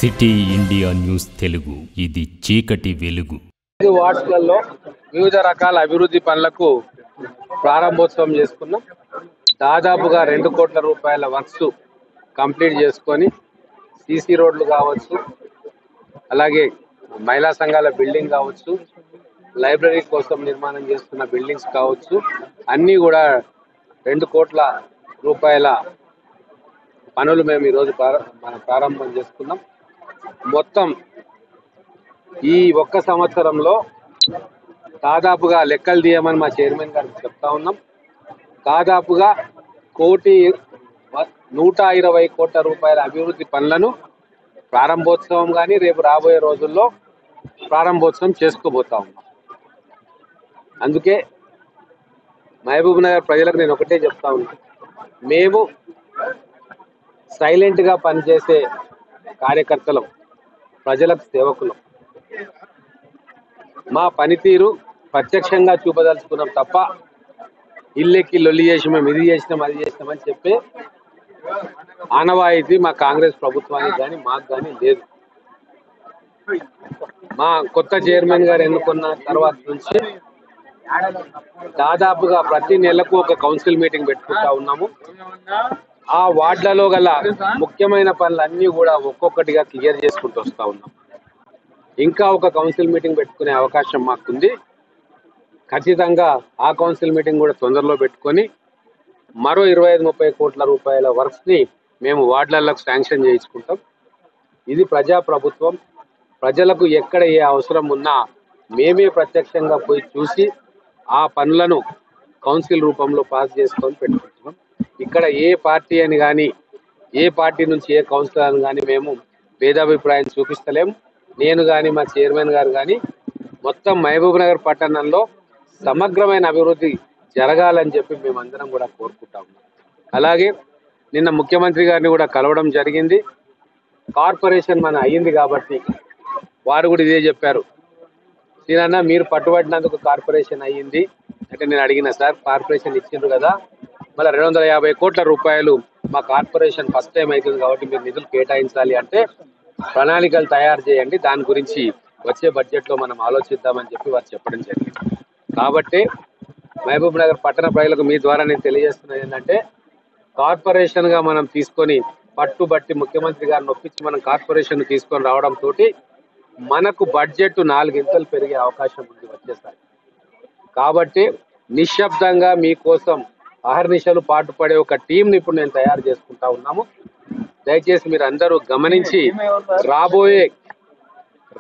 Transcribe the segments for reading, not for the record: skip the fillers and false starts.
City India news Telugu, ఇది చీకటి వెలుగు. వార్డులలో వివిధ రకాల అభివృద్ధి పనులకు ప్రారంభోత్సవం చేసుకున్నాం. దాదాపుగా 2 కోట్ల రూపాయల వర్క్స్ కంప్లీట్ చేసుకొని సీసీ రోడ్లు కావచ్చు, అలాగే మహిళా సంఘాల బిల్డింగ్ కావచ్చు, లైబ్రరీ కోసం నిర్మాణం చేస్తున్న బిల్డింగ్స్ కావచ్చు, అన్నీ కూడా 2 కోట్ల రూపాయల పనులు మేము ఈరోజు ప్రారంభం చేసుకున్నాం. మొత్తం ఈ ఒక్క సంవత్సరంలో దాదాపుగా లెక్కలు తీయమని మా చైర్మన్ గారికి చెప్తా ఉన్నాం. దాదాపుగా 120 కోట్ల రూపాయల అభివృద్ధి పనులను ప్రారంభోత్సవం కానీ రేపు రాబోయే రోజుల్లో ప్రారంభోత్సవం చేసుకోబోతా ఉన్నాం. అందుకే మహబూబ్ నగర్ ప్రజలకు నేను ఒకటే చెప్తా ఉన్నాను, మేము సైలెంట్గా పనిచేసే కార్యకర్తలం, ప్రజలకు సేవకులం. మా పనితీరు ప్రత్యక్షంగా చూపదలుచుకున్నాం తప్ప ఇల్లెక్కి లొల్లి చేసి మేము ఇది చేసినాం అది చేసినామని చెప్పే ఆనవాయితీ మా కాంగ్రెస్ ప్రభుత్వానికి కానీ మాకు కానీ లేదు. మా కొత్త చైర్మన్ గారు ఎన్నుకున్న తర్వాత నుంచి దాదాపుగా ప్రతి నెలకు ఒక కౌన్సిల్ మీటింగ్ పెట్టుకుంటా ఉన్నాము. ఆ వార్డులలో గల ముఖ్యమైన పనులన్నీ కూడా ఒక్కొక్కటిగా క్లియర్ చేసుకుంటూ వస్తూ ఉన్నాం. ఇంకా ఒక కౌన్సిల్ మీటింగ్ పెట్టుకునే అవకాశం మాకుంది. ఖచ్చితంగా ఆ కౌన్సిల్ మీటింగ్ కూడా తొందరలో పెట్టుకొని మరో 25-30 కోట్ల రూపాయల వర్క్స్ని మేము వార్డులకు శాంక్షన్ చేయించుకుంటాం. ఇది ప్రజాప్రభుత్వం. ప్రజలకు ఎక్కడ ఏ అవసరం ఉన్నా మేమే ప్రత్యక్షంగా పోయి చూసి ఆ పనులను కౌన్సిల్ రూపంలో పాస్ చేసుకొని పెట్టుకుంటున్నాం. ఇక్కడ ఏ పార్టీ అని కానీ ఏ పార్టీ నుంచి ఏ కౌన్సిలర్ అని కానీ మేము భేదాభిప్రాయం చూపిస్తలేము. నేను కానీ మా చైర్మన్ గారు కానీ మొత్తం మహబూబ్ నగర్ పట్టణంలో సమగ్రమైన అభివృద్ధి జరగాలని చెప్పి మేమందరం కూడా కోరుకుంటా ఉన్నాం. అలాగే నిన్న ముఖ్యమంత్రి గారిని కూడా కలవడం జరిగింది. కార్పొరేషన్ మన అయ్యింది కాబట్టి వారు కూడా ఇదే చెప్పారు, నేనన్నా మీరు పట్టుబట్టినందుకు కార్పొరేషన్ అయ్యింది అంటే నేను అడిగిన, సార్ కార్పొరేషన్ ఇచ్చిండ్రు కదా, మళ్ళీ 250 కోట్ల రూపాయలు మా కార్పొరేషన్ ఫస్ట్ టైం అవుతుంది కాబట్టి మీరు నిధులు కేటాయించాలి అంటే ప్రణాళికలు తయారు చేయండి, దాని గురించి వచ్చే బడ్జెట్లో మనం ఆలోచిద్దామని చెప్పి వారు చెప్పడం జరిగింది. కాబట్టి మహబూబ్ నగర్ పట్టణ ప్రజలకు మీ ద్వారా నేను తెలియజేస్తున్నది ఏంటంటే, కార్పొరేషన్గా మనం తీసుకొని పట్టుబట్టి ముఖ్యమంత్రి గారిని ఒప్పించి మనం కార్పొరేషన్ తీసుకొని రావడంతో మనకు బడ్జెట్ 4 ఇంతలు పెరిగే అవకాశం ఉంది వచ్చేసారి. కాబట్టి నిశ్శబ్దంగా మీకోసం అహర్నిశలు పాటుపడే ఒక టీంని ఇప్పుడు నేను తయారు చేసుకుంటా ఉన్నాము. దయచేసి మీరు అందరూ గమనించి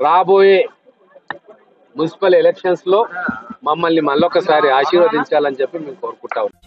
రాబోయే మున్సిపల్ ఎలక్షన్స్ లో మమ్మల్ని మళ్ళొకసారి ఆశీర్వదించాలని చెప్పి మేము కోరుకుంటా ఉన్నాం.